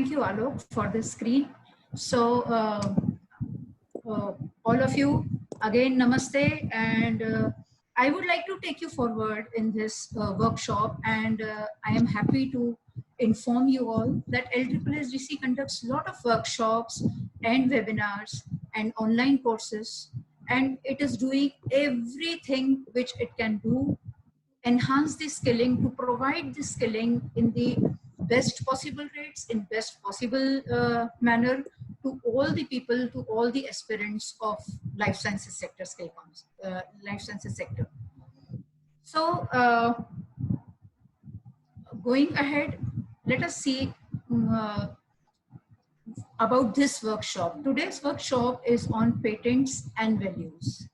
Thank you, Alok, for the screen. So, all of you, again, namaste. And I would like to take you forward in this workshop. And I am happy to inform you all that LSSDC conducts a lot of workshops and webinars and online courses. And it is doing everything which it can do, enhance the skilling, to provide the skilling in the best possible rates, in best possible manner to all the people, to all the aspirants of life sciences sector, life sciences sector. So going ahead, let us see about this workshop. Today's workshop is on patents and values.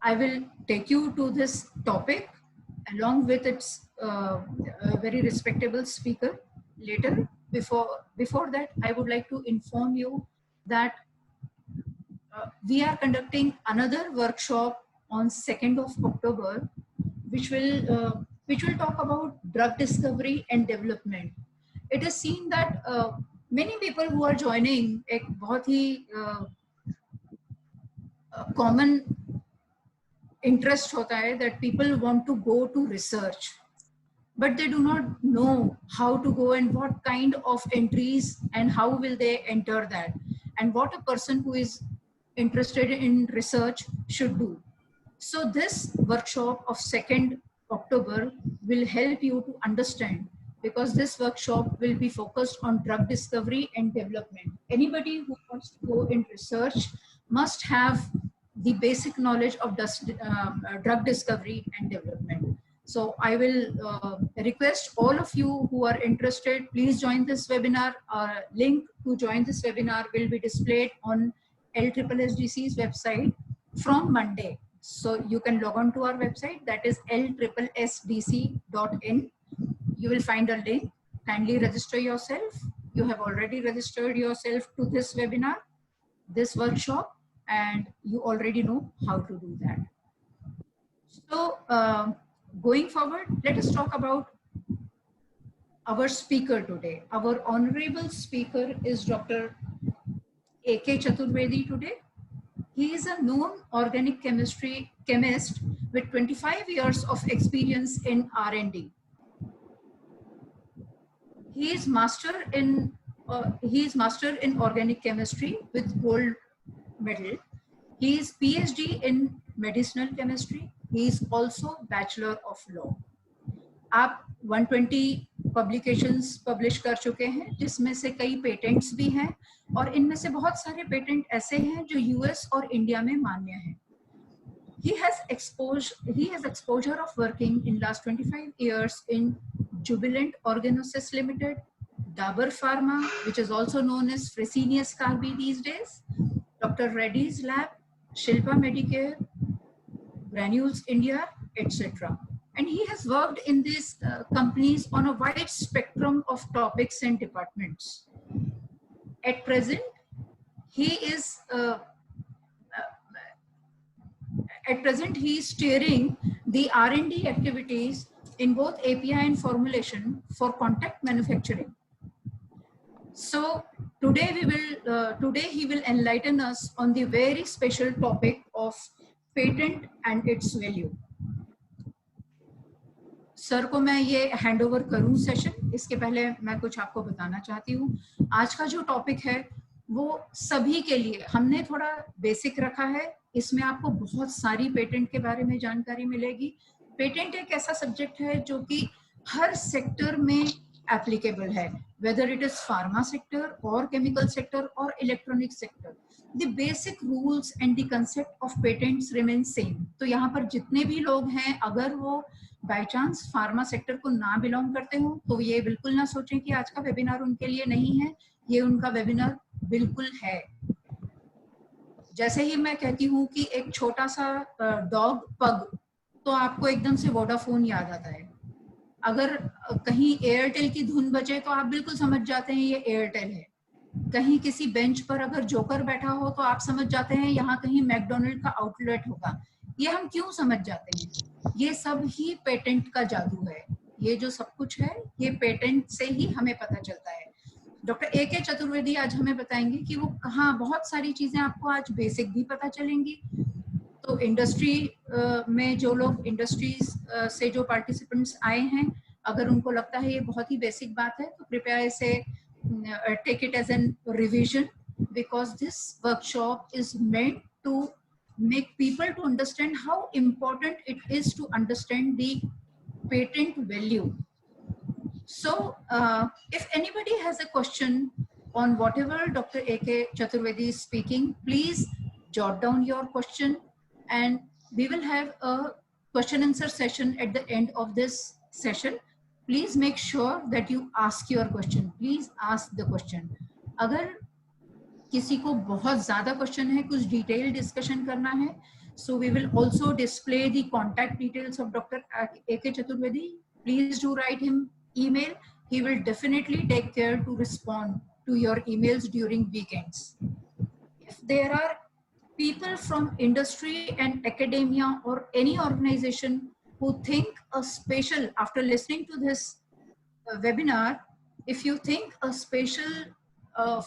I will take you to this topic along with its very respectable speaker later. Before that, I would like to inform you that we are conducting another workshop on 2nd of October, which will talk about drug discovery and development. It is seen that many people who are joining एक बहुत ही common interest होता है that people want to go to research, but they do not know how to go and what kind of entries and how will they enter that, and what a person who is interested in research should do. So this workshop of 2nd October will help you to understand, because this workshop will be focused on drug discovery and development. Anybody who wants to go in research must have the basic knowledge of drug discovery and development. So I will request all of you who are interested, please join this webinar. Link to join this webinar will be displayed on LSSDC's website from Monday. So you can log on to our website, that is lsssdc.in. You will find a link. Kindly register yourself. You have already registered yourself to this webinar, this workshop, and you already know how to do that. So going forward, let us talk about our speaker today. Our honorable speaker is Dr. A.K. Chaturvedi today. He is a known organic chemist with 25 years of experience in R&D. He is master in organic chemistry with gold medal. He is PhD in medicinal chemistry. He is also Bachelor of Law. आप 120 publications publish कर चुके हैं, जिसमें से कई patents भी हैं, और इनमें से बहुत सारे पेटेंट ऐसे हैं जो यूएस और इंडिया में मान्य हैं. He has exposure of working in last 25 years in Jubilant Organosis Limited, Dabur Pharma, which is also known as Fresenius Kabi these days, Dr. Reddy's Lab, Shilpa Medicare, Granules India, etc. And he has worked in these companies on a wide spectrum of topics and departments. At present, he is steering the R&D activities in both API and formulation for contract manufacturing. So today he will enlighten us on the very special topic of patent and its value. Sir को मैं ये hand over करूं session, इसके पहले मैं कुछ आपको बताना चाहती हूँ. आज का जो टॉपिक है वो सभी के लिए हमने थोड़ा बेसिक रखा है. इसमें आपको बहुत सारी पेटेंट के बारे में जानकारी मिलेगी. पेटेंट एक ऐसा सब्जेक्ट है जो कि हर सेक्टर में एप्लीकेबल है, whether it is pharma sector और केमिकल सेक्टर और electronic sector. The basic rules and the concept of patents remain same. तो यहाँ पर जितने भी लोग हैं, अगर वो बाय चांस फार्मा सेक्टर को ना बिलोंग करते हो तो ये बिल्कुल ना सोचें कि आज का वेबिनार उनके लिए नहीं है. ये उनका वेबिनार बिल्कुल है. जैसे ही मैं कहती हूँ कि एक छोटा सा डॉग पग, तो आपको एकदम से वोडाफोन याद आता है. अगर कहीं एयरटेल की धुन बजे तो आप बिल्कुल समझ जाते हैं ये एयरटेल है. कहीं किसी बेंच पर अगर जोकर बैठा हो तो आप समझ जाते हैं यहाँ कहीं मैकडोनल्ड का आउटलेट होगा. ये हम क्यों समझ जाते हैं? ये सब ही पेटेंट का जादू है. ये जो सब कुछ है ये पेटेंट से ही हमें पता चलता है. डॉक्टर ए के चतुर्वेदी आज हमें बताएंगे कि वो कहाँ, बहुत सारी चीजें आपको आज बेसिक भी पता चलेंगी। तो इंडस्ट्री में जो लोग इंडस्ट्रीज से जो पार्टिसिपेंट्स आए हैं, अगर उनको लगता है ये बहुत ही बेसिक बात है तो कृपया इसे take it as an revision, because this workshop is meant to make people to understand how important it is to understand the patent value. So if anybody has a question on whatever Dr. A.K. Chaturvedi is speaking, please jot down your question and we will have a question answer session at the end of this session. Please make sure that you ask your question. Please ask the question. अगर किसी को बहुत ज्यादा question है, कुछ detail discussion करना है, so we will also display the contact details of Dr. A.K. Chaturvedi. Please do write him email. He will definitely take care to respond to your emails during weekends. If there are people from industry and academia or any organization who think a special, after listening to this webinar, if you think a special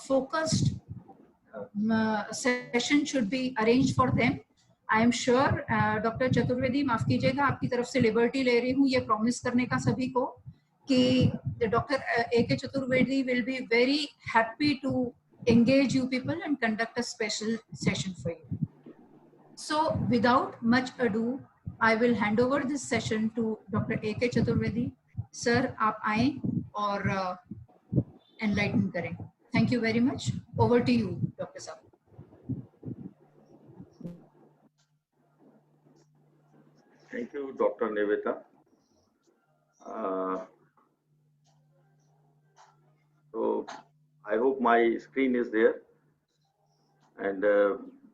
focused session should be arranged for them, I am sure doctor Chaturvedi, माफ कीजिएगा, आपकी तरफ से liberty ले रही हूँ ये promise करने का सभी को कि doctor A.K. Chaturvedi will be very happy to engage you people and conduct a special session for you. So without much ado, I will hand over this session to Dr. A.K. Chaturvedi. Sir, आप आएं और enlighten करें. Thank you very much. Over to you, Dr. Saab. Thank you, Dr. Nevita. So I hope my screen is there, and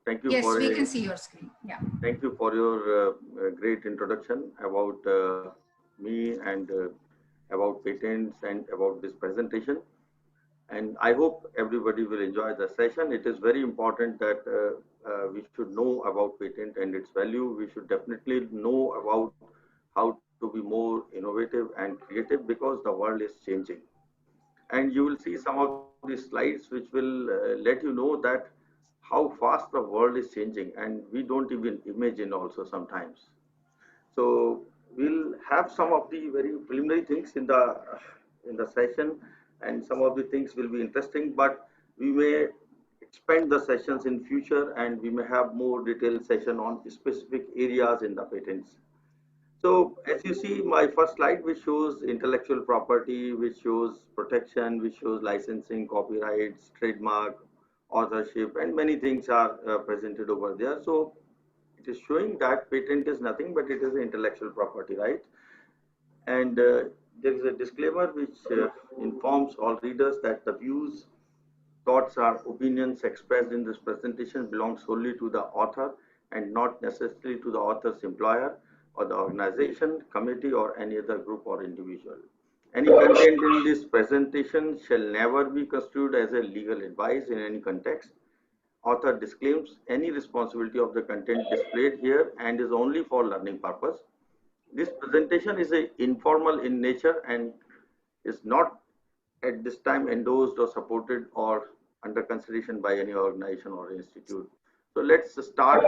thank you. Yes, for we can see your screen. Yeah. Thank you for your great introduction about me and about patents and about this presentation. And I hope everybody will enjoy the session. It is very important that we should know about patent and its value. We should definitely know about how to be more innovative and creative because the world is changing. And you will see some of these slides which will let you know that how fast the world is changing, and we don't even imagine also sometimes. So we'll have some of the very preliminary things in the session, and some of the things will be interesting, but we may expand the sessions in future and we may have more detailed session on specific areas in the patents. So as you see, my first slide, which shows intellectual property, which shows protection, which shows licensing, copyrights, trademark, authorship, and many things are presented over there. So it is showing that patent is nothing but it is intellectual property, right? And there is a disclaimer which informs all readers that the views, thoughts, or opinions expressed in this presentation belong solely to the author and not necessarily to the author's employer or the organization, committee, or any other group or individual. Any content in this presentation shall never be construed as a legal advice in any context. Author disclaims any responsibility of the content displayed here and is only for learning purpose. This presentation is informal in nature and is not at this time endorsed or supported or under consideration by any organization or institute. So let's start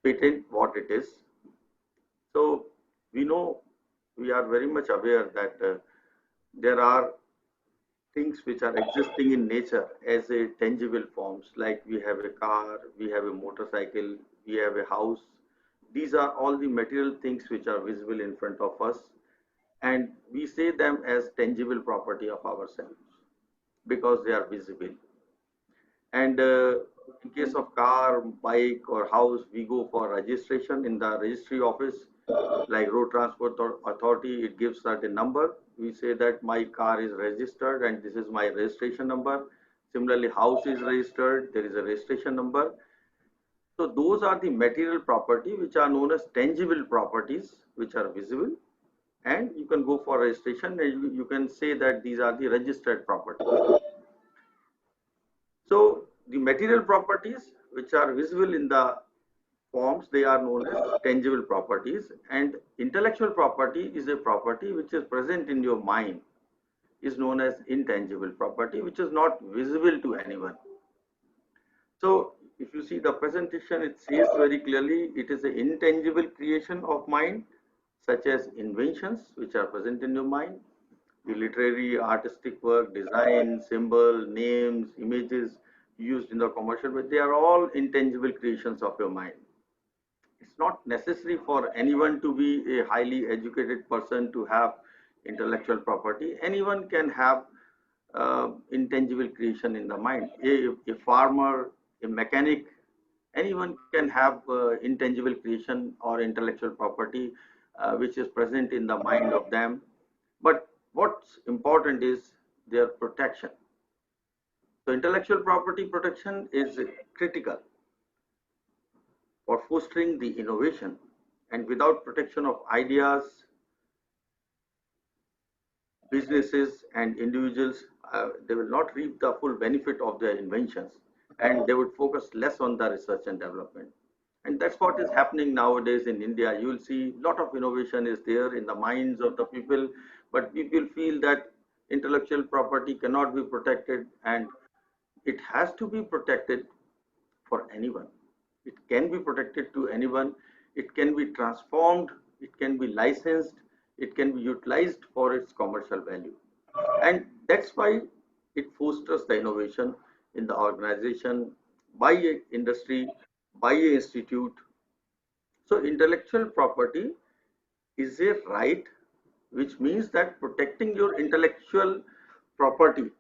patent, what it is. So we know, we are very much aware that there are things which are existing in nature as a tangible forms, like we have a car, we have a motorcycle, we have a house. These are all the material things which are visible in front of us, and we say them as tangible property of ourselves because they are visible. And in case of car, bike, or house, we go for registration in the registry office, like Road Transport Authority. It gives certain number. We say that my car is registered and this is my registration number. Similarly, house is registered, there is a registration number. So those are the material property which are known as tangible properties, which are visible, and you can go for registration and you can say that these are the registered properties. So the material properties which are visible in the forms, they are known as tangible properties, and intellectual property is a property which is present in your mind. is known as intangible property, which is not visible to anyone. So if you see the presentation, it says very clearly it is an intangible creation of mind, such as inventions which are present in your mind, the literary, artistic work, design, symbol, names, images used in the commercial, but they are all intangible creations of your mind. It's not necessary for anyone to be a highly educated person to have intellectual property. Anyone can have intangible creation in the mind. A farmer, a mechanic, anyone can have intangible creation or intellectual property which is present in the mind of them. But what's important is their protection. So intellectual property protection is critical for fostering the innovation, and without protection of ideas, businesses and individuals, they will not reap the full benefit of their inventions, and they would focus less on the research and development. And that's what is happening nowadays in India. You will see a lot of innovation is there in the minds of the people, but people feel that intellectual property cannot be protected, and it has to be protected for anyone. It can be protected to anyone. It can be transformed. It can be licensed. It can be utilized for its commercial value. And that's why it fosters the innovation in the organization by a industry, by a institute. So intellectual property is a right, which means that protecting your intellectual property,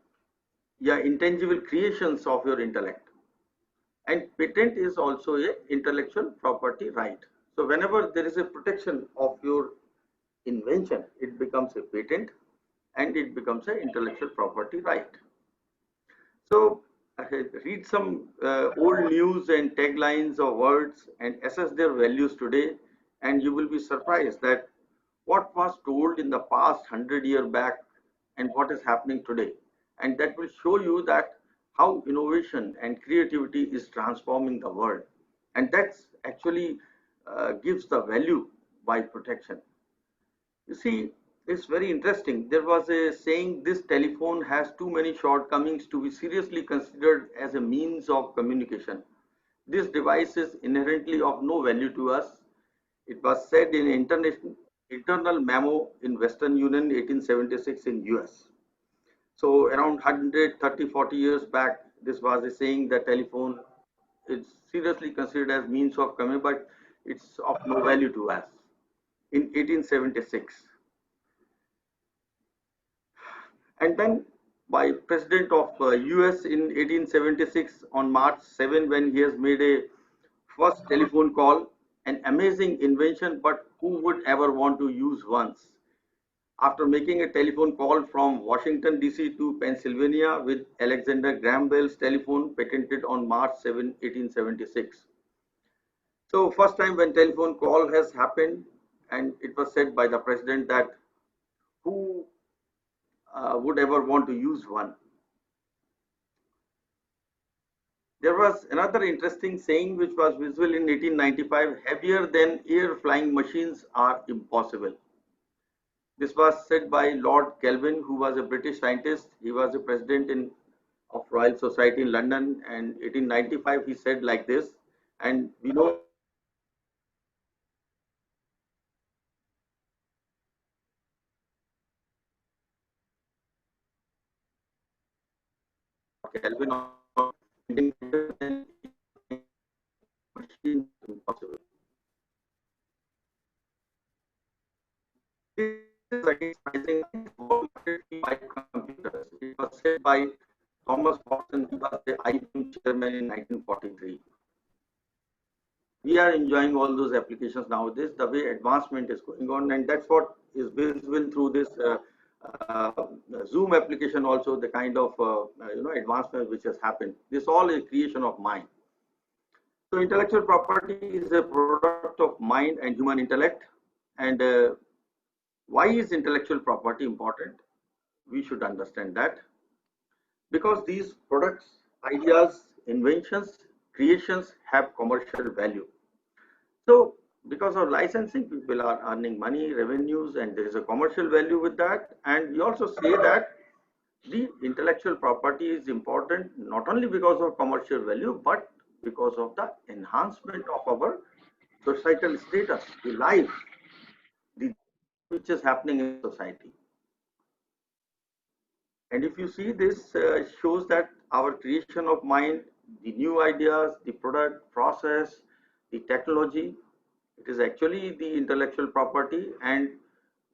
yeah, intangible creations of your intellect. And patent is also a intellectual property right. So whenever there is a protection of your invention, it becomes a patent and it becomes an intellectual property right. So read some old news and taglines or words and assess their values today, and you will be surprised that what was told in the past 100 years back and what is happening today. And that will show you that how innovation and creativity is transforming the world. And that's actually gives the value by protection. You see, it's very interesting. There was a saying, this telephone has too many shortcomings to be seriously considered as a means of communication. This device is inherently of no value to us. It was said in an internal memo in Western Union 1876 in US. So around 130-40 years back, this was a saying that telephone is seriously considered as means of communication, but it's of no value to us in 1876. And then by President of US in 1876 on March 7, when he has made a first telephone call, an amazing invention, but who would ever want to use once? After making a telephone call from Washington DC to Pennsylvania with Alexander Graham Bell's telephone patented on March 7, 1876. So first time when telephone call has happened, and it was said by the president that who would ever want to use one. There was another interesting saying which was visible in 1895, heavier than air flying machines are impossible. This was said by Lord Kelvin, who was a British scientist. He was a president of Royal Society in London, and 1895 he said like this, and we know Kelvin machine impossible. This is against by computers. It was said by Thomas Watson, he was the IBM chairman in 1943. We are enjoying all those applications nowadays, the way advancement is going on, and that's what is visible through this uh, Zoom application also, the kind of advancement which has happened. This all is creation of mind. So intellectual property is a product of mind and human intellect. And why is intellectual property important? We should understand that. Because these products, ideas, inventions, creations have commercial value. So because of licensing, people are earning money, revenues, and there is a commercial value with that. And we also say that the intellectual property is important not only because of commercial value, but because of the enhancement of our societal status, the life, the which is happening in society. And if you see this shows that our creation of mind, the new ideas, the product, process, the technology, it is actually the intellectual property, and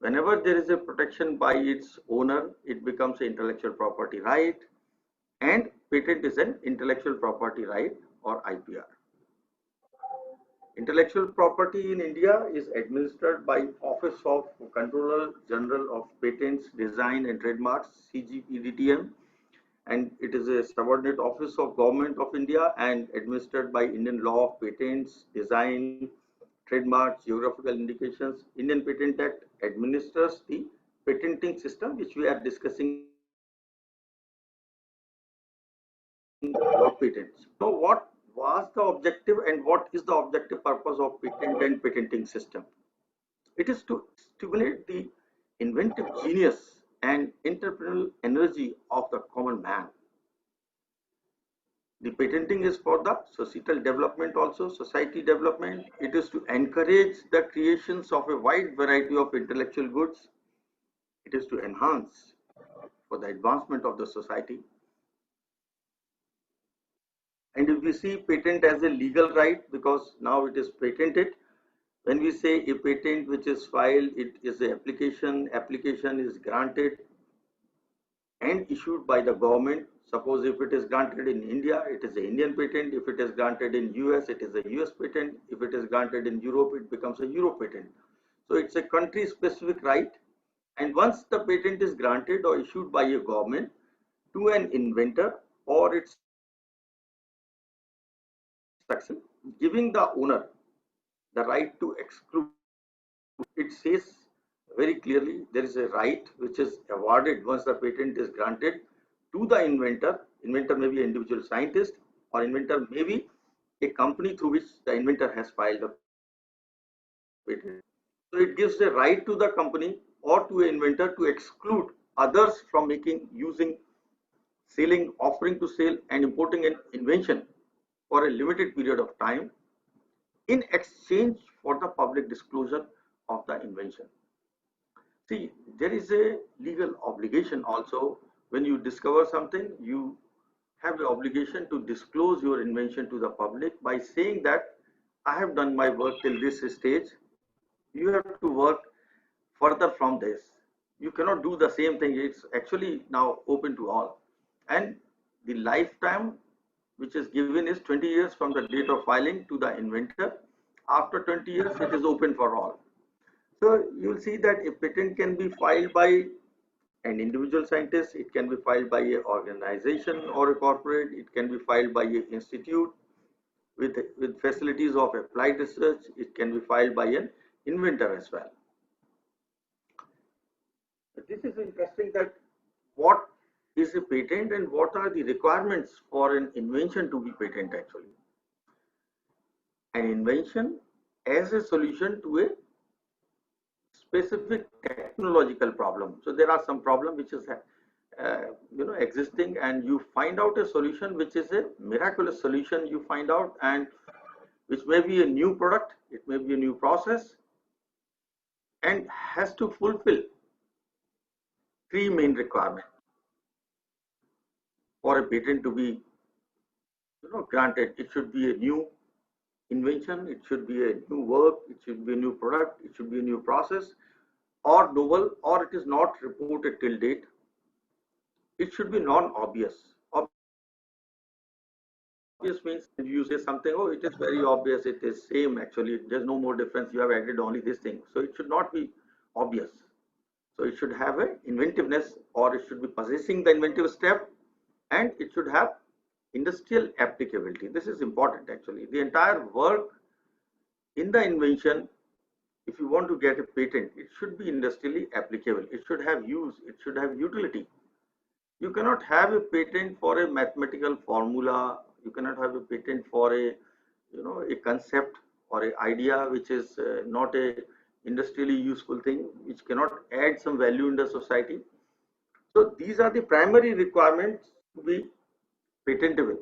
whenever there is a protection by its owner, it becomes an intellectual property right, and patent is an intellectual property right or IPR. Intellectual property in India is administered by Office of Controller General of Patents, Design and Trademarks, CGPDTM, and it is a subordinate office of Government of India and administered by Indian Law of Patents, Design, Trademarks, Geographical Indications. Indian Patent Act administers the patenting system which we are discussing about patents. So what was the objective and what is the objective purpose of patent and patenting system? It is to stimulate the inventive genius and entrepreneurial energy of the common man. The patenting is for the societal development also, society development. It is to encourage the creations of a wide variety of intellectual goods. It is to enhance for the advancement of the society. And if we see patent as a legal right, because now it is patented, when we say a patent which is filed, it is an application is granted and issued by the government. Suppose if it is granted in India, it is an Indian patent. If it is granted in US, it is a US patent. If it is granted in Europe, it becomes a Euro patent. So it's a country specific right. And once the patent is granted or issued by a government to an inventor or its section, giving the owner the right to exclude, it says very clearly there is a right which is awarded once the patent is granted to the inventor. Inventor may be an individual scientist, or inventor may be a company through which the inventor has filed the patent. So it gives the right to the company or to an inventor to exclude others from making, using, selling, offering to sell and importing an invention for a limited period of time in exchange for the public disclosure of the invention. See, there is a legal obligation also. When you discover something, you have the obligation to disclose your invention to the public by saying that I have done my work till this stage. You have to work further from this. You cannot do the same thing. It's actually now open to all. And the lifetime which is given is 20 years from the date of filing to the inventor. After 20 years, it is open for all. So you will see that a patent can be filed by an individual scientist, it can be filed by an organization or a corporate, it can be filed by an institute with facilities of applied research, it can be filed by an inventor as well. But this is interesting that what is a patent and what are the requirements for an invention to be patent actually. An invention as a solution to a specific technological problem. So there are some problem which is existing, and you find out a solution which is a miraculous solution you find out, and which may be a new product, it may be a new process, and has to fulfill three main requirements for a patent to be granted. It should be a new invention, it should be a new work, it should be a new product, it should be a new process, or novel, or it is not reported till date. It should be non-obvious. Obvious means you say something, oh, it is very obvious, it is same actually, there's no more difference, you have added only this thing. So it should not be obvious. So it should have an inventiveness, or it should be possessing the inventive step, and it should have industrial applicability. This is important actually. The entire work in the invention, if you want to get a patent, it should be industrially applicable. It should have use, it should have utility. You cannot have a patent for a mathematical formula. You cannot have a patent for a concept or an idea which is not a industrially useful thing, which cannot add some value in the society. So these are the primary requirements to be patentable.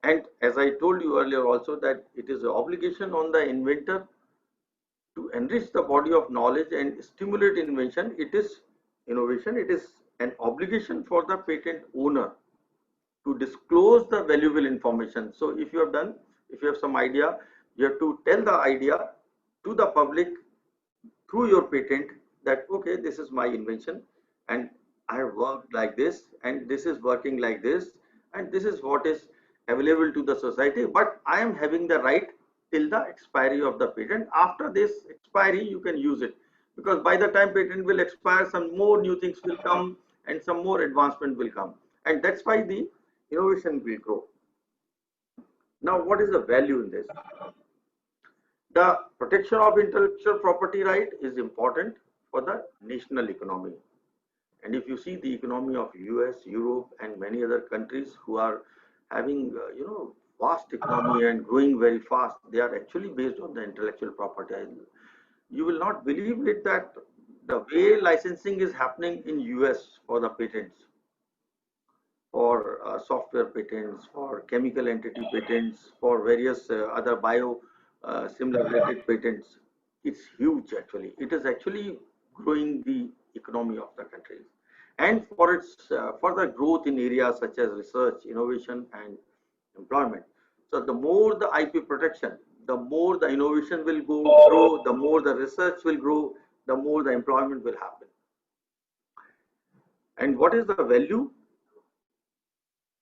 And as I told you earlier also, that it is an obligation on the inventor to enrich the body of knowledge and stimulate invention. It is innovation. It is an obligation for the patent owner to disclose the valuable information. So if you have some idea, you have to tell the idea to the public through your patent that, okay, this is my invention and I have worked like this and this is working like this and this is what is available to the society, but I am having the right till the expiry of the patent. After this expiry, you can use it, because by the time patent will expire, some more new things will come and some more advancement will come, and that's why the innovation will grow. Now, what is the value in this? The protection of intellectual property right is important for the national economy. And if you see the economy of US, Europe, and many other countries who are having, vast economy and growing very fast, they are actually based on the intellectual property. You will not believe it that the way licensing is happening in US for the patents, for software patents, for chemical entity patents, for various other bio similar related patents, it's huge actually. It is actually growing the economy of the country. And for its further growth in areas such as research, innovation, and employment. So the more the IP protection, the more the innovation will grow, the more the research will grow, the more the employment will happen. And what is the value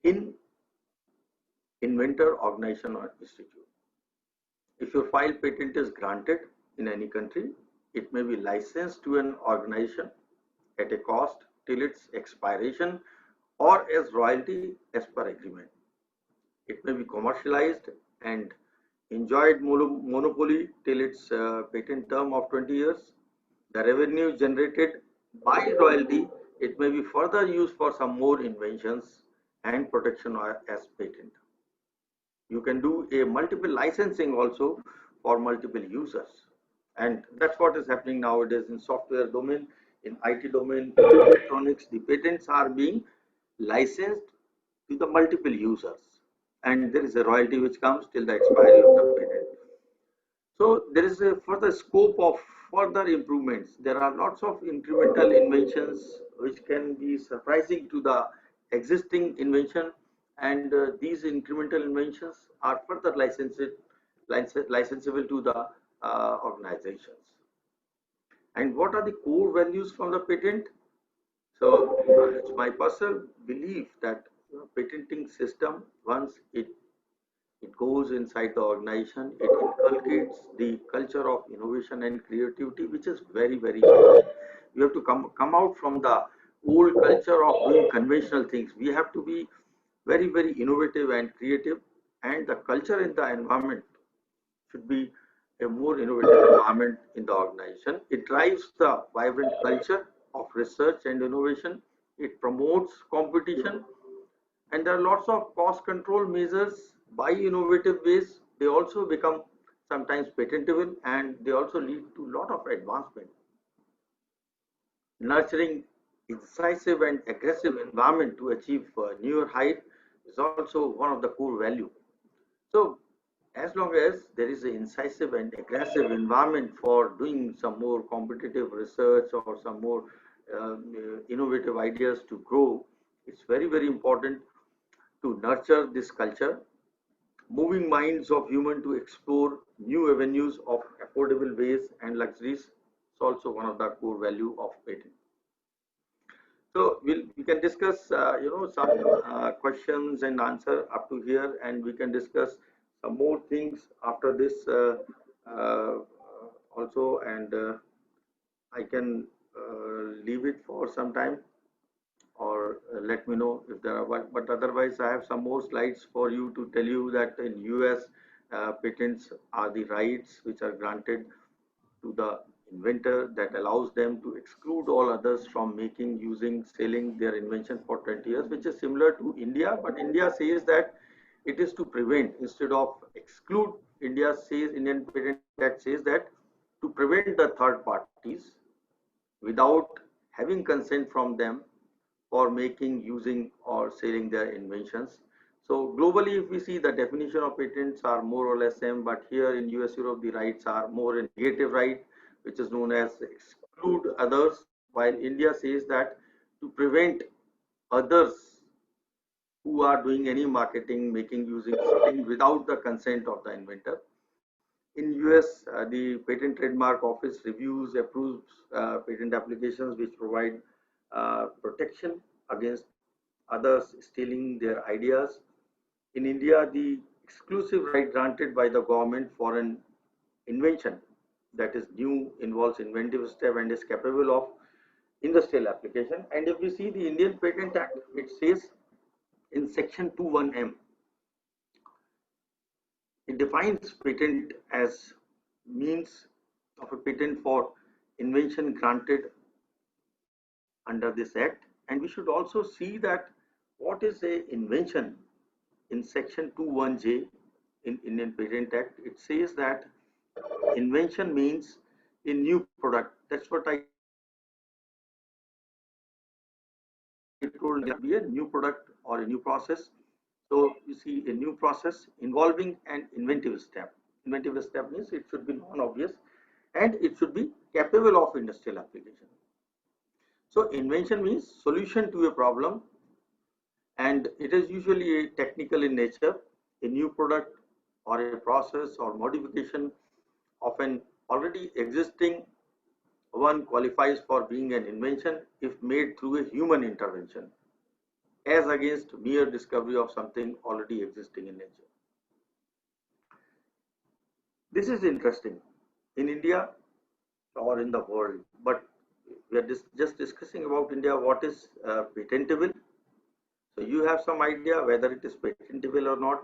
in inventor, organization, or institute? If your file patent is granted in any country, it may be licensed to an organization at a cost till its expiration or as royalty as per agreement. It may be commercialized and enjoyed monopoly till its patent term of 20 years. The revenue generated by royalty, it may be further used for some more inventions and protection as patent. You can do a multiple licensing also for multiple users, and that's what is happening nowadays in software domain, in IT domain, in electronics. The patents are being licensed to the multiple users, and there is a royalty which comes till the expiry of the patent. So there is a further scope of further improvements. There are lots of incremental inventions which can be surprising to the existing invention, and these incremental inventions are further licensable to the organizations. And what are the core values from the patent? So it's my personal belief that patenting system, once it goes inside the organization, it inculcates the culture of innovation and creativity, which is very, very important. You have to come out from the old culture of doing conventional things. We have to be very, very innovative and creative, and the culture in the environment should be a more innovative environment in the organization. It drives the vibrant culture of research and innovation. It promotes competition, and there are lots of cost control measures by innovative ways. They also become sometimes patentable, and they also lead to a lot of advancement. Nurturing incisive and aggressive environment to achieve newer height is also one of the core value. So as long as there is an incisive and aggressive environment for doing some more competitive research or some more innovative ideas to grow, it's very, very important to nurture this culture, moving minds of human to explore new avenues of affordable ways and luxuries. It's also one of the core value of patent. So we can discuss some questions and answer up to here, and we can discuss some more things after this uh, also, and I can leave it for some time, or let me know if there are, but otherwise I have some more slides for you to tell you that in US, patents are the rights which are granted to the inventor that allows them to exclude all others from making, using, selling their invention for 20 years, which is similar to India, but India says that it is to prevent instead of exclude. India says, Indian Patent Act says that to prevent the third parties without having consent from them for making, using, or selling their inventions. So globally, if we see, the definition of patents are more or less same, but here in US, Europe, the rights are more a negative right, which is known as exclude others, while India says that to prevent others who are doing any marketing, making, using, selling without the consent of the inventor. In US, the Patent Trademark Office reviews, approves patent applications which provide protection against others stealing their ideas. In India, the exclusive right granted by the government for an invention that is new, involves inventive step, and is capable of industrial application. And if we see the Indian Patent Act, it says in section 21M, it defines patent as means of a patent for invention granted under this act. And we should also see that what is a invention in section 21J in Indian Patent Act. It says that invention means a new product. That's what I told, be a new product or a new process. So you see a new process involving an inventive step. Inventive step means it should be non-obvious and it should be capable of industrial application. So invention means solution to a problem, and it is usually technical in nature. A new product or a process or modification of an already existing one qualifies for being an invention if made through a human intervention, as against mere discovery of something already existing in nature. This is interesting in India or in the world, but we are just discussing about India, what is patentable. So you have some idea whether it is patentable or not.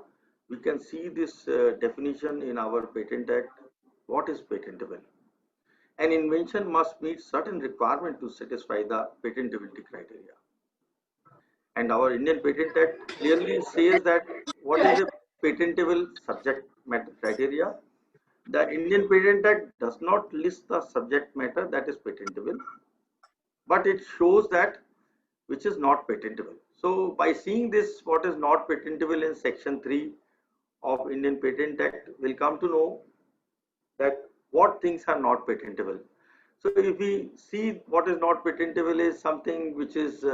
We can see this definition in our Patent Act. What is patentable? An invention must meet certain requirement to satisfy the patentability criteria. And our Indian Patent Act clearly says that what is a patentable subject matter criteria. The Indian Patent Act does not list the subject matter that is patentable, but it shows that which is not patentable. So by seeing this, what is not patentable in section 3 of Indian Patent Act, we'll come to know that what things are not patentable. So if we see what is not patentable is something which is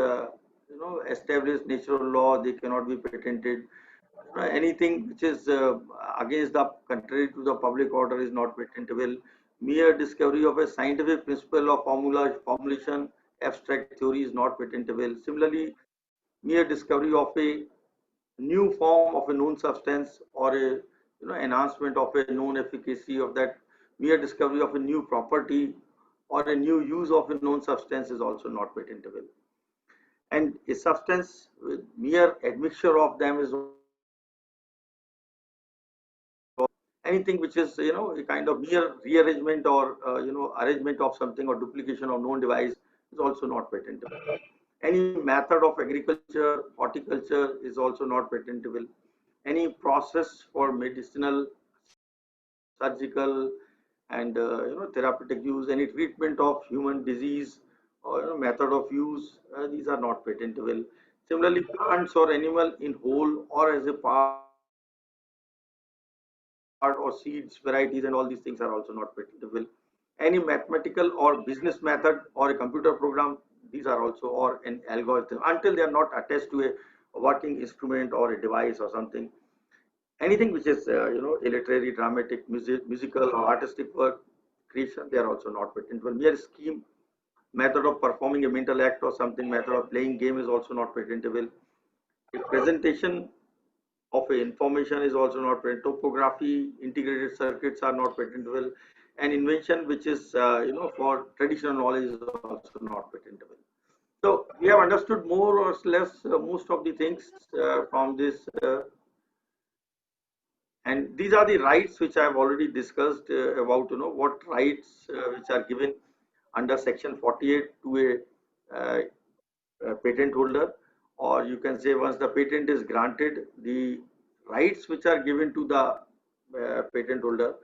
established natural law, they cannot be patented. Anything which is against the contrary to the public order is not patentable. Mere discovery of a scientific principle of formulation, abstract theory is not patentable. Similarly, mere discovery of a new form of a known substance or a enhancement of a known efficacy of that, mere discovery of a new property or a new use of a known substance is also not patentable. And a substance with mere admixture of them is anything which is a kind of mere rearrangement or arrangement of something or duplication of known device is also not patentable. Any method of agriculture, horticulture is also not patentable. Any process for medicinal, surgical, and therapeutic use, any treatment of human disease or method of use, these are not patentable. Similarly, plants or animal in whole or as a part or seeds, varieties, and all these things are also not patentable. Any mathematical or business method or a computer program, these are also, or an algorithm, until they are not attached to a working instrument or a device or something. Anything which is a literary, dramatic, musical or artistic work creation, they are also not patentable. Mere scheme, method of performing a mental act or something, method of playing game is also not patentable. A presentation of information is also not patentable. Topography, integrated circuits are not patentable. An invention which is for traditional knowledge is also not patentable. So we have understood more or less most of the things from this, and these are the rights which I have already discussed about what rights which are given under section 48 to a patent holder, or you can say once the patent is granted, the rights which are given to the patent holder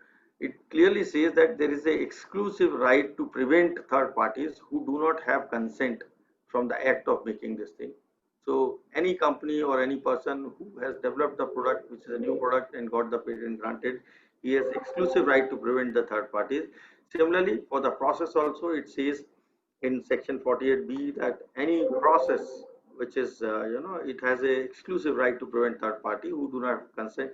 it clearly says that there is an exclusive right to prevent third parties who do not have consent from the act of making this thing. So any company or any person who has developed the product, which is a new product and got the patent granted, he has exclusive right to prevent the third parties. Similarly, for the process also, it says in section 48B that any process which is, it has a exclusive right to prevent third party who do not consent,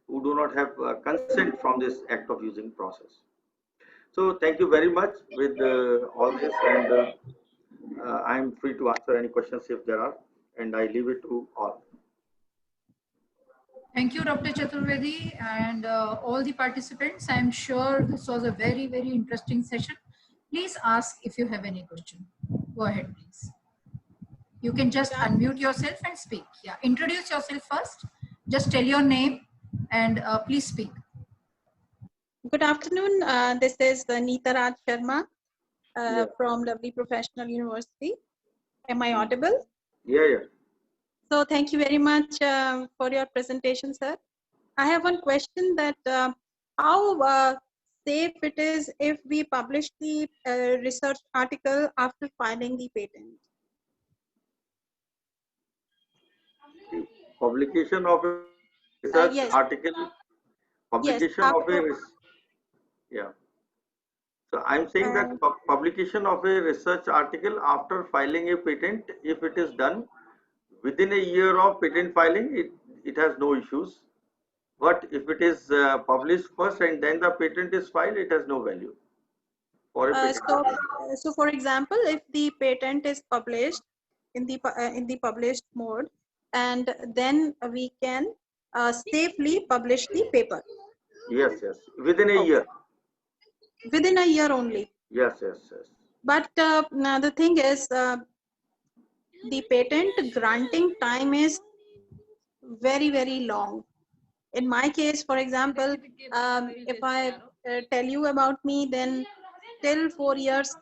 who do not have consent from this act of using process. So thank you very much with all this, and I'm free to answer any questions if there are, and I leave it to all. Thank you, Dr. Chaturvedi, and all the participants. I'm sure this was a very, very interesting session. Please ask if you have any question. Go ahead, please. You can just unmute yourself and speak. Yeah, introduce yourself first. Just tell your name and please speak. Good afternoon. This is Neeta Raj Sharma from Lovely Professional University. Am I audible? Yeah. So thank you very much for your presentation, sir. I have one question that how safe it is if we publish the research article after filing the patent? Publication of a research article, publication of a yeah. So I'm saying that publication of a research article after filing a patent, if it is done within a year of patent filing, it has no issues. But if it is published first and then the patent is filed, it has no value. For a patent. So for example, if the patent is published in the published mode, and then we can safely publish the paper. Yes, within a year. Within a year only. Yes. But now the thing is, the patent granting time is very, very long. In my case, for example, if I tell you about me, then till 4 years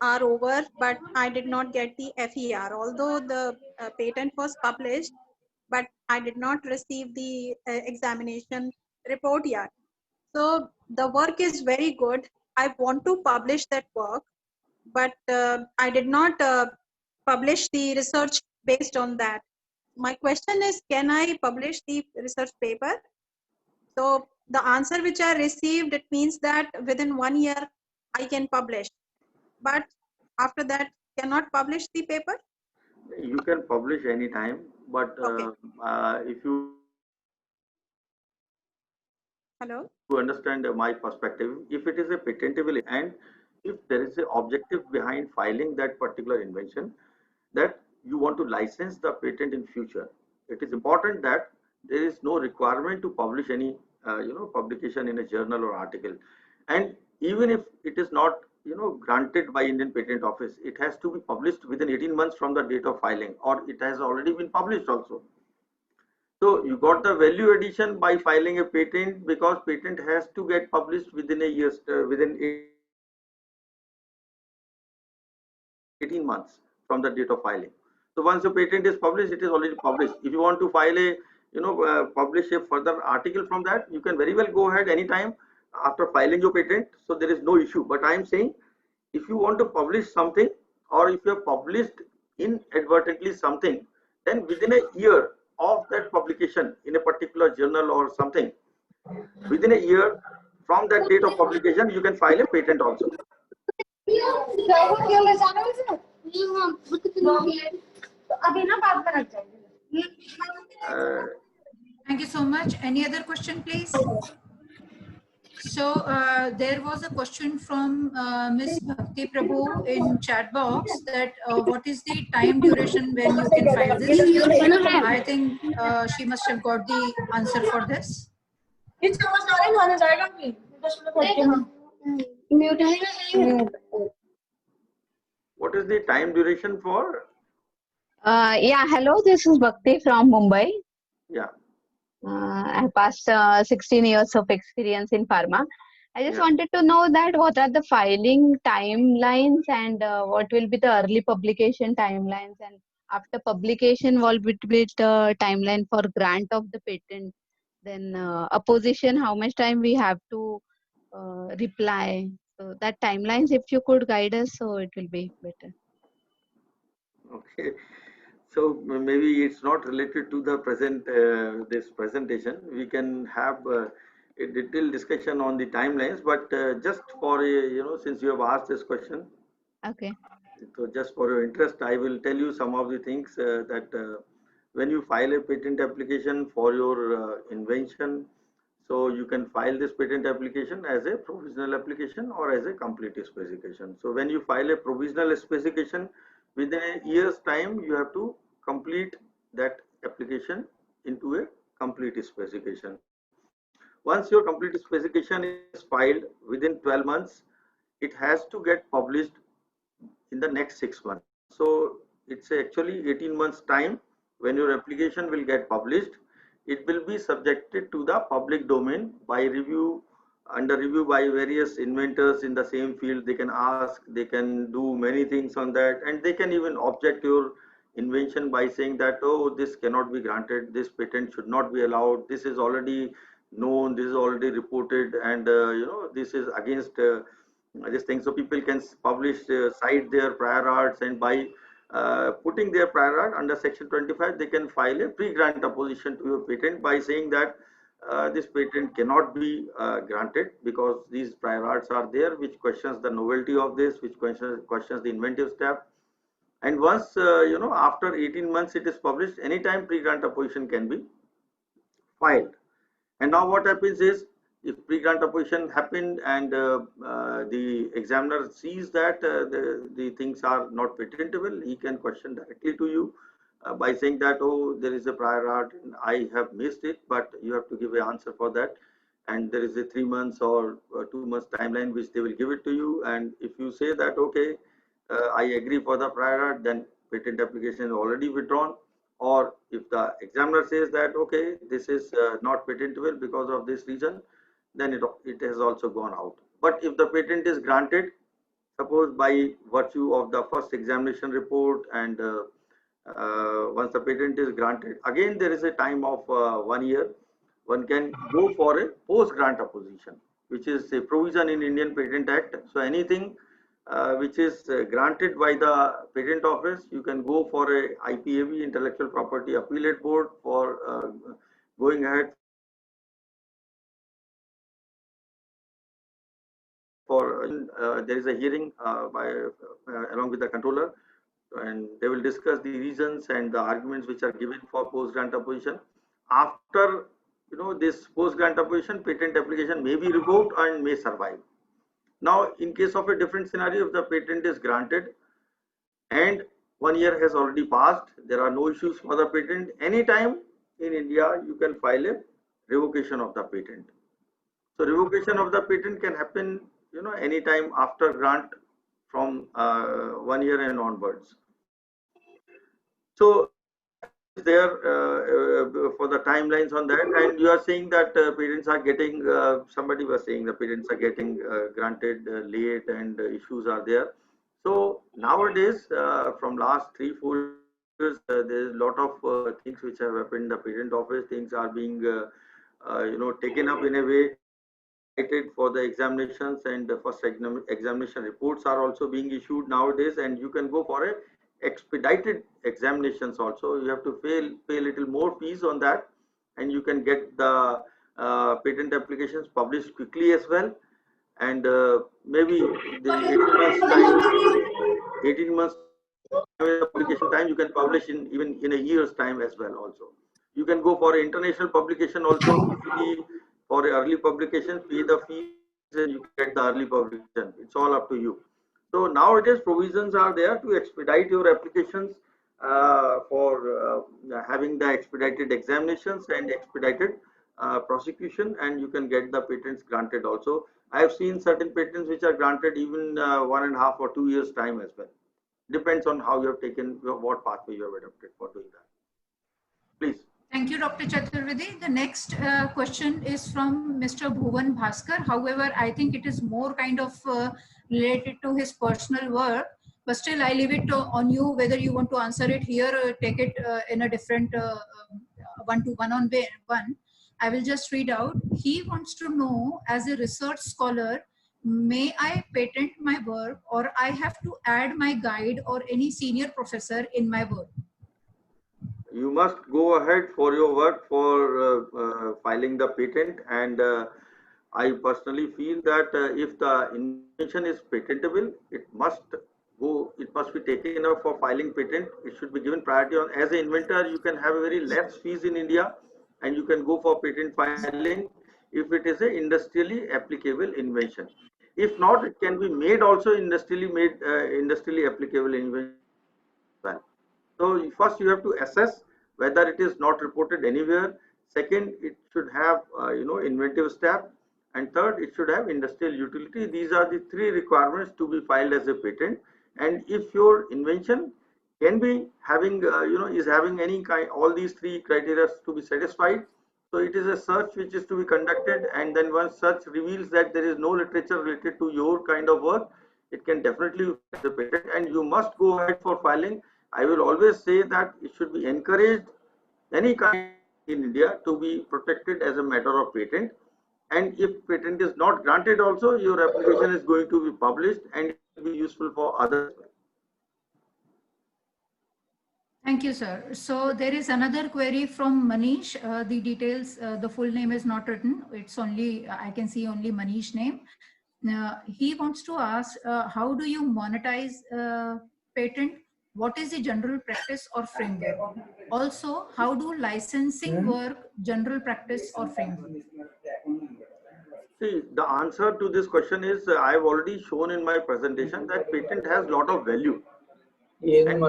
are over, but I did not get the FER. Although the patent was published, but I did not receive the examination report yet. So the work is very good. I want to publish that work, but I did not publish the research based on that. My question is, can I publish the research paper? So the answer which I received, it means that within 1 year I can publish, but after that cannot publish the paper? You can publish anytime, but if you understand my perspective, if it is a patentable and if there is an objective behind filing that particular invention, that you want to license the patent in future, it is important that there is no requirement to publish any publication in a journal or article. And even if it is not granted by Indian Patent Office, it has to be published within 18 months from the date of filing, or it has already been published also. So you got the value addition by filing a patent, because patent has to get published within a year, within 18 months from the date of filing. So once the patent is published, it is already published. If you want to file a publish a further article from that, you can very well go ahead anytime after filing your patent. So there is no issue. But I am saying, if you want to publish something, or if you have published inadvertently something, then within a year of that publication in a particular journal or something, within a year from that date of publication, you can file a patent also. Thank you so much. Any other question, please? So there was a question from Ms. Bhakti Prabhu in chat box that what is the time duration when you can file this? I think she must have got the answer for this. What is the time duration for? Yeah, hello, this is Bhakti from Mumbai. Yeah. I have passed 16 years of experience in pharma. I just wanted to know that what are the filing timelines and what will be the early publication timelines, and after publication what will be the timeline for grant of the patent, then opposition, how much time we have to reply. So that timelines, if you could guide us, so it will be better. Okay. So maybe it's not related to the present this presentation. We can have a detailed discussion on the timelines, but just for since you have asked this question, Okay. so just for your interest, I will tell you some of the things that when you file a patent application for your invention, so you can file this patent application as a provisional application or as a complete specification. So when you file a provisional specification, within a year's time, you have to complete that application into a complete specification. Once your complete specification is filed within 12 months, it has to get published in the next 6 months. So it's actually 18 months time when your application will get published. It will be subjected to the public domain by review, under review by various inventors in the same field. They can ask, they can do many things on that, and they can even object your invention by saying that, oh, this cannot be granted, this patent should not be allowed, this is already known, this is already reported, and this is against this thing. So people can publish, cite their prior arts, and by putting their prior art under section 25, they can file a pre-grant opposition to your patent by saying that this patent cannot be granted because these prior arts are there, which questions the novelty of this, which questions the inventive step. And once after 18 months it is published, anytime pre-grant opposition can be filed. And now what happens is, if pre-grant opposition happened and the examiner sees that the things are not patentable, he can question directly to you by saying that, oh, there is a prior art and I have missed it, but you have to give an answer for that. And there is a 3 months or 2 months timeline which they will give it to you. And if you say that, okay, I agree for the prior art, then patent application is already withdrawn. Or if the examiner says that, okay, this is not patentable because of this reason, then it has also gone out. But if the patent is granted, suppose by virtue of the first examination report, and once the patent is granted, again there is a time of 1 year. One can go for a post-grant opposition, which is a provision in Indian Patent Act. So anything which is granted by the patent office, you can go for a IPAB, Intellectual Property Appellate Board, for going ahead for there is a hearing along with the controller, and they will discuss the reasons and the arguments which are given for post-grant opposition. After this post-grant opposition, patent application may be revoked and may survive. Now, in case of a different scenario, if the patent is granted and 1 year has already passed, there are no issues for the patent, anytime in India you can file a revocation of the patent. So revocation of the patent can happen anytime after grant from 1 year and onwards. So there for the timelines on that. And you are saying that patents are getting, somebody was saying the patents are getting granted late and issues are there. So nowadays from last 3-4 years there is a lot of things which have happened in the patent office. Things are being taken up in a way for the examinations, and the first examination reports are also being issued nowadays, and you can go for a expedited examinations also. You have to pay a little more fees on that, and you can get the patent applications published quickly as well. And maybe the 18 months application time, you can publish in even in a year's time as well. Also, you can go for international publication also. For early publication, pay the fees and you get the early publication. It's all up to you. So nowadays provisions are there to expedite your applications for having the expedited examinations and expedited prosecution, and you can get the patents granted also. I have seen certain patents which are granted even 1.5 or 2 years time as well. Depends on how you have taken, what pathway you have adopted for doing that. Please. Thank you, Dr. Chaturvedi. The next question is from Mr. Bhuvan Bhaskar. However, I think it is more kind of related to his personal work, but still I leave it on you whether you want to answer it here or take it in a different one-to-one on one. I will just read out. He wants to know, as a research scholar, may I patent my work, or I have to add my guide or any senior professor in my work? You must go ahead for your work for filing the patent, and I personally feel that if the invention is patentable, it must be taken up for filing patent. It should be given priority on. As an inventor, you can have a very less fees in India, and you can go for patent filing if it is a industrially applicable invention. If not, it can be made also industrially applicable invention. So first you have to assess whether it is not reported anywhere. Second, it should have inventive step, and third, it should have industrial utility. These are the three requirements to be filed as a patent. And if your invention can be having is having any kind all these three criteria to be satisfied, so it is a search which is to be conducted, and then once search reveals that there is no literature related to your kind of work, it can definitely be filed as a patent, and you must go ahead for filing. I will always say that it should be encouraged, any kind in India, to be protected as a matter of patent. And if patent is not granted also, your application is going to be published and it will be useful for others. Thank you, sir. So there is another query from Manish. The details, the full name is not written. It's only, I can see only Manish name. He wants to ask, how do you monetize patent? What is the general practice or framework? Also, how do licensing work, general practice or framework? See, the answer to this question is I have already shown in my presentation that patent has a lot of value. And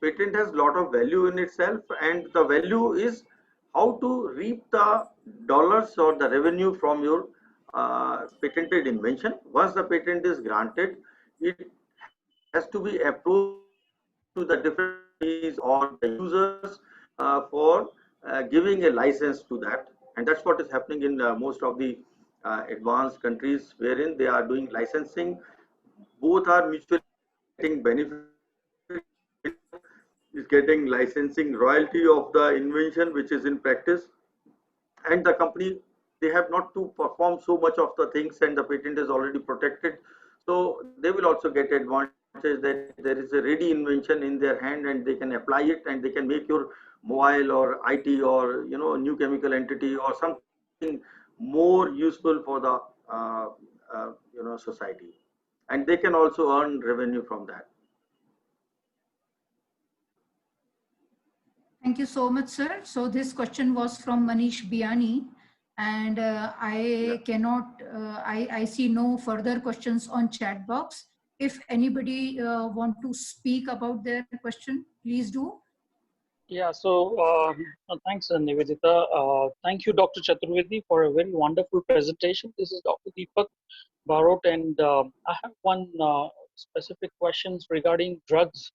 patent has a lot of value in itself, and the value is how to reap the dollars or the revenue from your patented invention. Once the patent is granted, it has to be approved to the different companies or the users for giving a license to that, and that's what is happening in most of the advanced countries, wherein they are doing licensing. Both are mutually getting benefit, is getting licensing royalty of the invention which is in practice, and the company, they have not to perform so much of the things, and the patent is already protected, so they will also get advantage that there is a ready invention in their hand and they can apply it, and they can make your mobile or IT or new chemical entity or something more useful for the society, and they can also earn revenue from that. Thank you so much, sir. So this question was from Manish Biani, and I cannot, I see no further questions on chat box. If anybody want to speak about their question, please do. Yeah, so thanks, Nivedita. Thank you, Dr. Chaturvedi, for a very wonderful presentation. This is Dr. Deepak Barot, and I have one specific questions regarding drugs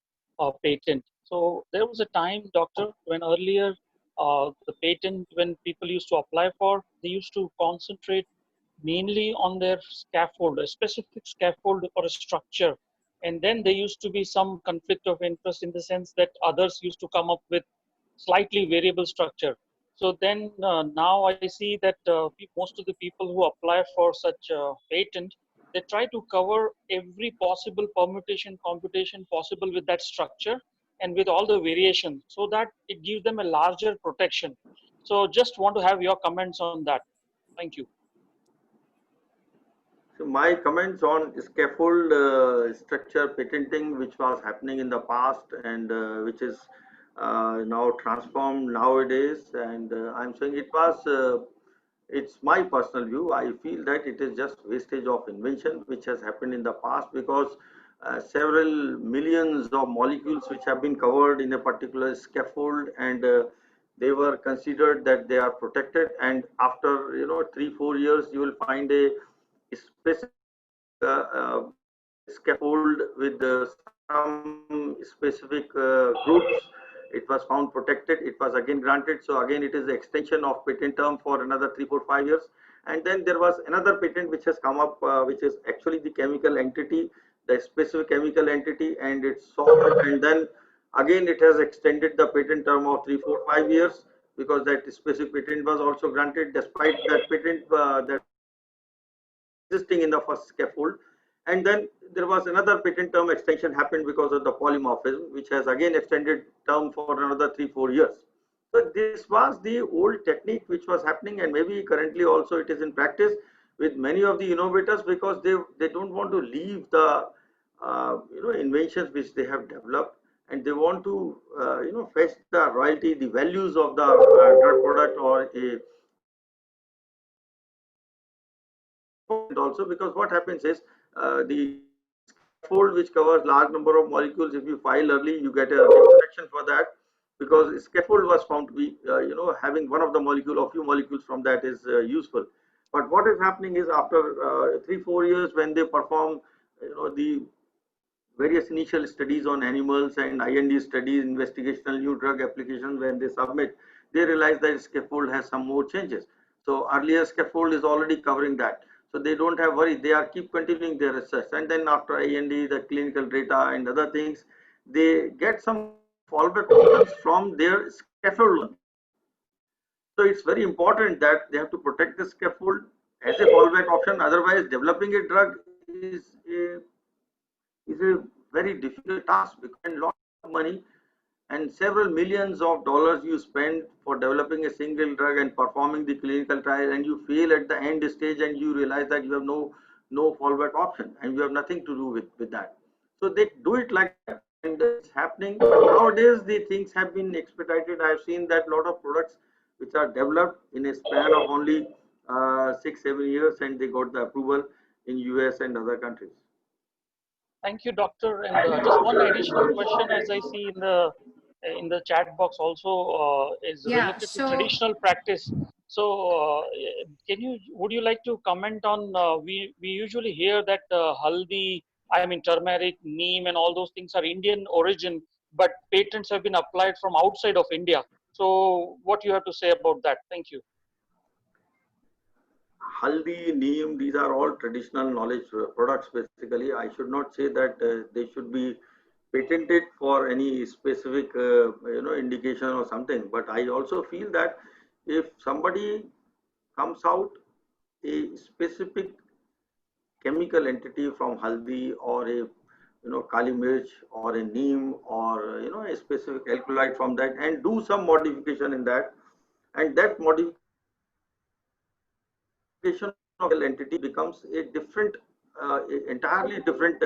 patent. So there was a time, doctor, when earlier the patent, when people used to apply for, they used to concentrate mainly on their scaffold, a specific scaffold or a structure. And then there used to be some conflict of interest in the sense that others used to come up with slightly variable structure. So then now I see that most of the people who apply for such patent, they try to cover every possible permutation, computation possible with that structure and with all the variations, so that it gives them a larger protection. So just want to have your comments on that. Thank you. So my comments on scaffold structure patenting, which was happening in the past and which is now transformed nowadays, and I'm saying it's my personal view. I feel that it is just wastage of invention which has happened in the past, because several millions of molecules which have been covered in a particular scaffold, and they were considered that they are protected, and after 3-4 years you will find a specific scaffold with some specific groups. It was found protected, it was again granted, so again it is the extension of patent term for another 3-4-5 years. And then there was another patent which has come up, which is actually the chemical entity, the specific chemical entity, and it's solved, and then again it has extended the patent term of 3-4-5 years. because that specific patent was also granted despite that patent that existing in the first scaffold. And then there was another patent term extension happened because of the polymorphism, which has again extended term for another 3-4 years. So this was the old technique which was happening, and maybe currently also it is in practice with many of the innovators, because they don't want to leave the inventions which they have developed, and they want to fetch the royalty, the values of the drug product or a also, because what happens is the scaffold which covers large number of molecules, if you file early, you get a protection for that, because scaffold was found to be having one of the molecule or few molecules from that is useful. But what is happening is after 3-4 years, when they perform the various initial studies on animals and IND studies, investigational new drug applications, when they submit, they realize that scaffold has some more changes. So earlier scaffold is already covering that. So they don't have worry, they are keep continuing their research. And then after IND, the clinical data and other things, they get some fallback options from their scaffold. So it's very important that they have to protect the scaffold as a fallback option. Otherwise, developing a drug is a very difficult task, because lot of money and several millions of dollars you spend for developing a single drug and performing the clinical trial, and you fail at the end stage and you realize that you have no fallback option and you have nothing to do with that. So they do it like that, and it's happening. But nowadays the things have been expedited. I have seen that a lot of products which are developed in a span of only 6-7 years, and they got the approval in US and other countries. Thank you, doctor. And just one additional question, as I see in the chat box also, is related to traditional practice. So, would you like to comment on? We usually hear that haldi, I mean turmeric, neem, and all those things are Indian origin, but patents have been applied from outside of India. So, what you have to say about that? Thank you. Haldi, neem, these are all traditional knowledge products basically. I should not say that they should be patented for any specific indication or something, but I also feel that if somebody comes out a specific chemical entity from haldi or a kali mirch or a neem or a specific alkaloid from that, and do some modification in that, and that modification of the entity becomes a different entirely different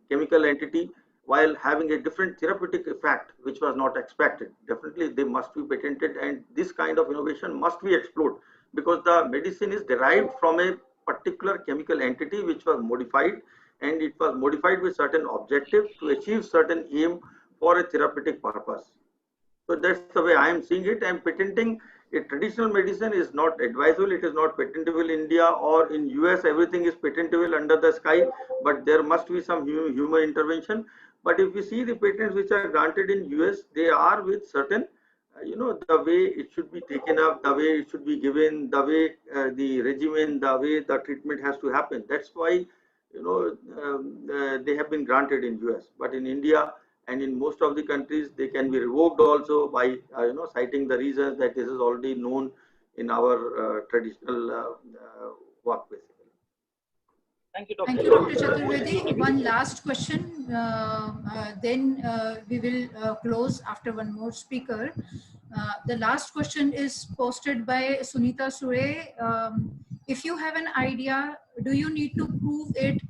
chemical entity, while having a different therapeutic effect which was not expected. Definitely they must be patented, and this kind of innovation must be explored, because the medicine is derived from a particular chemical entity which was modified, and it was modified with certain objective to achieve certain aim for a therapeutic purpose. So that's the way I am seeing it. And patenting a traditional medicine is not advisable. It is not patentable in India or in US. Everything is patentable under the sky, but there must be some human intervention. But if you see the patents which are granted in US, they are with certain, the way it should be taken up, the way it should be given, the way the regimen, the way the treatment has to happen. That's why, they have been granted in US. But in India, and in most of the countries, they can be revoked also by citing the reasons that this is already known in our traditional work basically. Thank you, Dr. Thank you, Dr. Chaturvedi. One last question, then we will close after one more speaker. The last question is posted by Sunita Sure. If you have an idea, do you need to prove it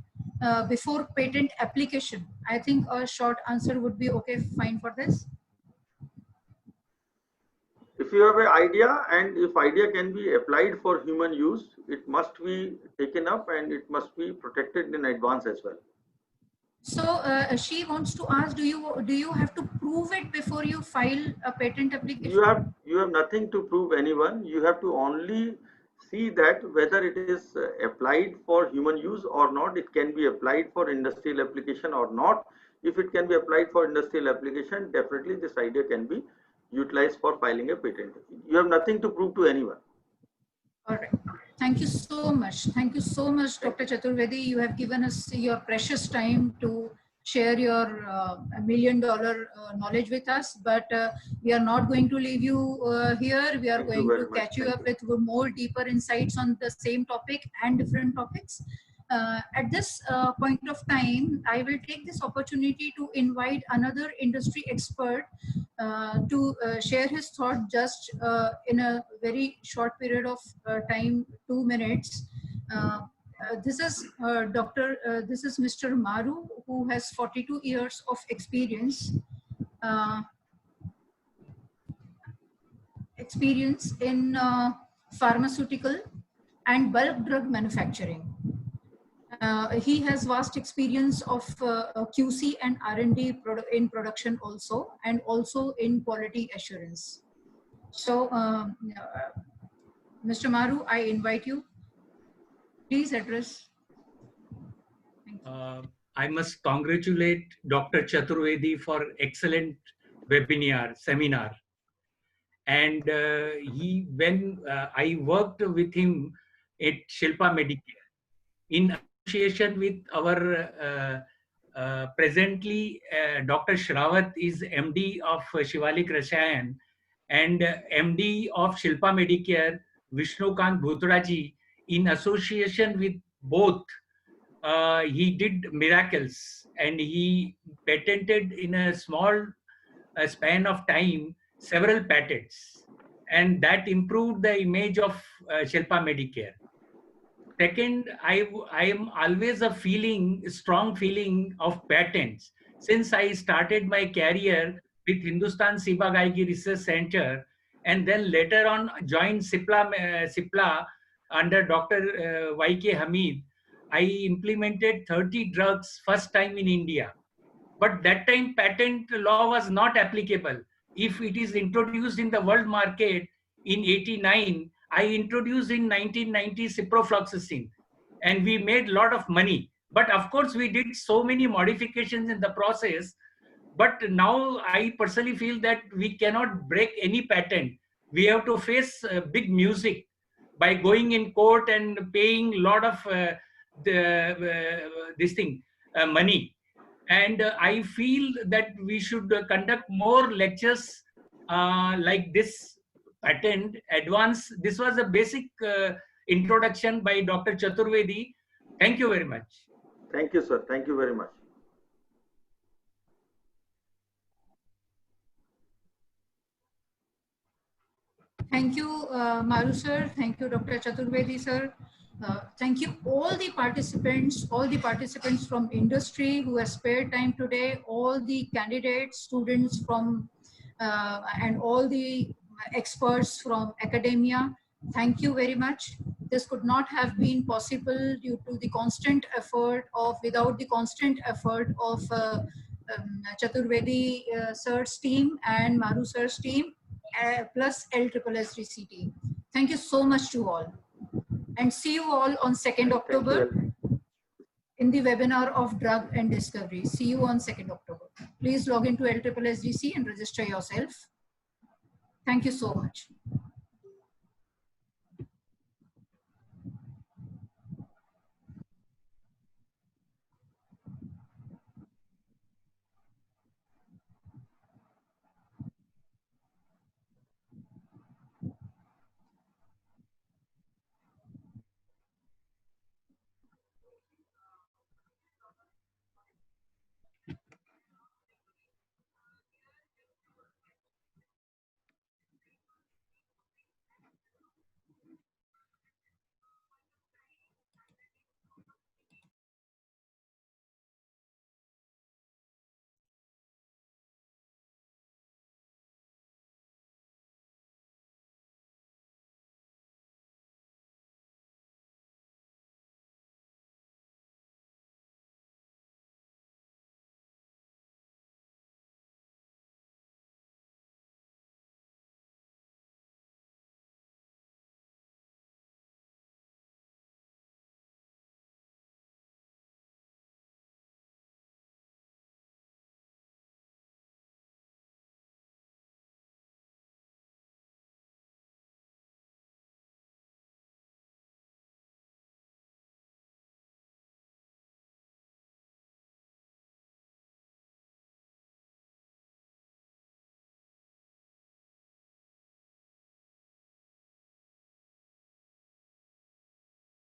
before patent application? I think a short answer would be okay, fine for this. If you have an idea, and if idea can be applied for human use, it must be taken up and it must be protected in advance as well. So she wants to ask, do you have to prove it before you file a patent application? You have nothing to prove anyone. You have to only see that whether it is applied for human use or not. It can be applied for industrial application or not. If it can be applied for industrial application, definitely this idea can be utilized for filing a patent. You have nothing to prove to anyone. All right. Thank you so much. Thank you so much, Dr. Chaturvedi. You have given us your precious time to share your $1 million knowledge with us, but we are not going to leave you here. We are Thank you going very to much. catch you Thank up with more deeper insights on the same topic and different topics. At this point of time, I will take this opportunity to invite another industry expert to share his thought just in a very short period of time, 2 minutes. This is this is Mr. Maru, who has 42 years of experience in pharmaceutical and bulk drug manufacturing. He has vast experience of QC and R&D in production also, and also in quality assurance. So, Mr. Maru, I invite you. Please address. I must congratulate Dr. Chaturvedi for excellent seminar. And when I worked with him at Shilpa Medicare, in association with our presently Dr. Shrawat is MD of Shivalik Rasayan and MD of Shilpa Medicare, Vishnukant Bhutraji, in association with both. He did miracles, and he patented in a small span of time several patents, and that improved the image of Shilpa Medicare. Second, I am always a strong feeling of patents. Since I started my career with Hindustan Ciba-Geigy Research Center, and then later on joined Cipla under Dr. Y.K. Hamid, I implemented 30 drugs first time in India. But that time patent law was not applicable. If it is introduced in the world market in 89, I introduced in 1990 ciprofloxacin, and we made a lot of money. But of course, we did so many modifications in the process. But now I personally feel that we cannot break any patent. We have to face big music by going in court and paying a lot of money. And I feel that we should conduct more lectures like this patent advance. This was a basic introduction by Dr. Chaturvedi. Thank you very much. Thank you, sir. Thank you very much. Thank you, Maru sir. Thank you, Dr. Chaturvedi sir. Thank you all the participants from industry who have spared time today, all the candidates, students from, and all the experts from academia. Thank you very much. This could not have been possible due to the constant effort of, without the constant effort of Chaturvedi sir's team and Maru sir's team, plus LSSDC team. Thank you so much to all. And see you all on 2nd October in the webinar of drug and discovery. See you on 2nd October. Please log into LSSDC and register yourself. Thank you so much.